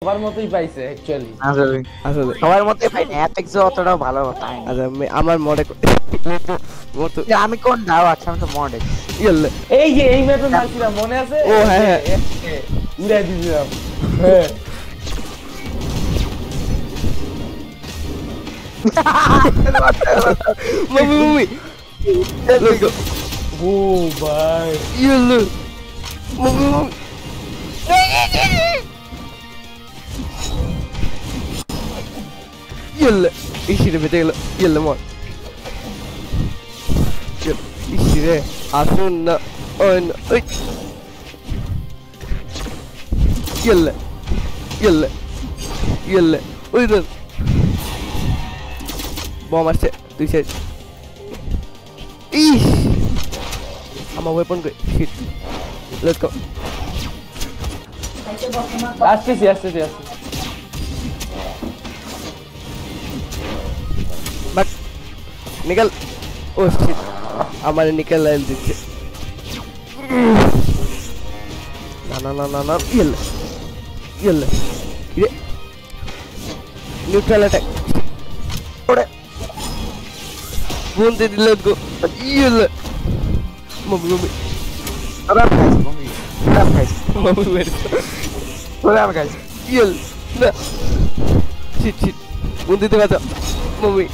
সবার মতই পাইছে অ্যাকচুয়ালি। আসলে আসলে সবার মতে ভাই অ্যাপেক্স অতটাও ভালো তাই না। আচ্ছা আমার মডে আমি কোন দাও আচ্ছা আমি তো মডে ইয়েলে এই যে এই ম্যাপে মারছিলাম মনে আছে? ও হ্যাঁ হ্যাঁ উড়াই দিয়েছিলাম। হ্যাঁ মামি মামি let's go ও ভাই ইয়েলে মামি মামি ইয়েলে ইসিরে বেঁচে গেল ইয়েলে মর ইসিরে আসুন না ওই ইয়েলে ইয়েলে ইয়েলে ওই দেন বম আসছে তুই শেষ ইস আমার ওয়েপন কই শিট লেটস গো আসতেছি আসতেছি আসতেছি। বাট নিকল ও শিট আমার নিকল লাইল দিচ্ছে না না না না না ইয়েলে ইয়েলে ইয়ে নিউট্রাল অ্যাটাক ওরে বুন দিদি লেটস গো ইয়েলে মমি মমি রাম গাইস মমি মেরে রাম গাইস ইয়েল না শিট শিট বুন দিতে বাঁচা মমি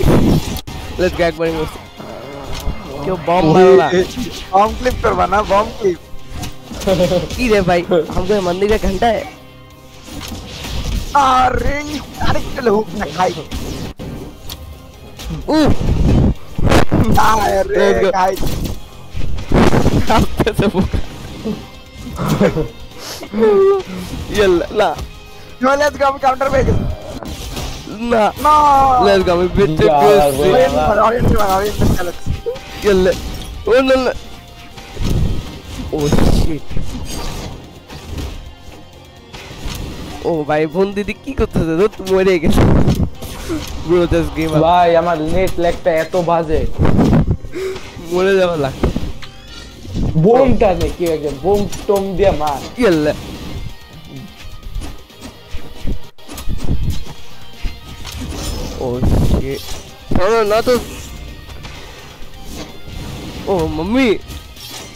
লেটস গো একবার মস্ত কেউ বম মারলা बम क्लिप करवा ना बम क्लिप की रे भाई हमको मंदिर का घंटा है अरे अरे चलो ना खाई अरे Let's go. खाई आपके सब यल्ला ना जो लेट्स गो काउंटर पे ना नो लेट्स गो बिट ऑरेंज चलो यल्ला oh no no oh shit ও ভাই বোন দিদি কি করতেছে তো মরে গেছে ব্রো জাস্ট গেম আপ ভাই আমার নেট ল্যাগটা এত বাজে। মরে যাওয়া লাগতো বোমটা নে কি আগে বোম টম দিয়ে মার। ইয়েলে ও শিট শোনো না তো ও মাম্মি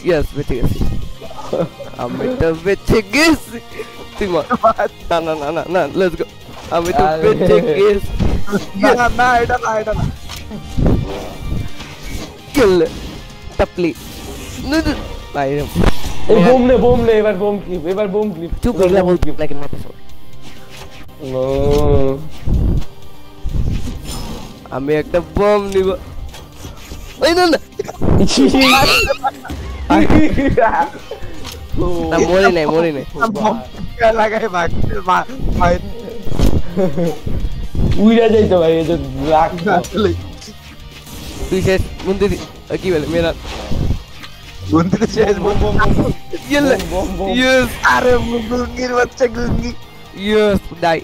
ইয়েস বেঁচে গেছি আমি তো বেঁচে গেছি তুই মা না না না না না লেটস গো আমি তো বেঁচে গেছি ना ना এটা না ইয়েলে টাপলি ভাই এই বোম নে এবার বোম ক্লিপ চুপ এগুলা বল লাইক ইন মাই এপিসোড ও আমি একটা বম নিব ওই না না না মরি নাই बम क्या लगाए भाग भाई উইরা যাইতো ভাই এই যে লাগ আসলে তুই শেষ মন্দির কি বলে মেরা বন্ধু শেষ বোম বোম বোম ইয়েলে বোম বোম ইয়েস আরে গুঙ্গির বাচ্চা গুঙ্গি ইয়েস ডাই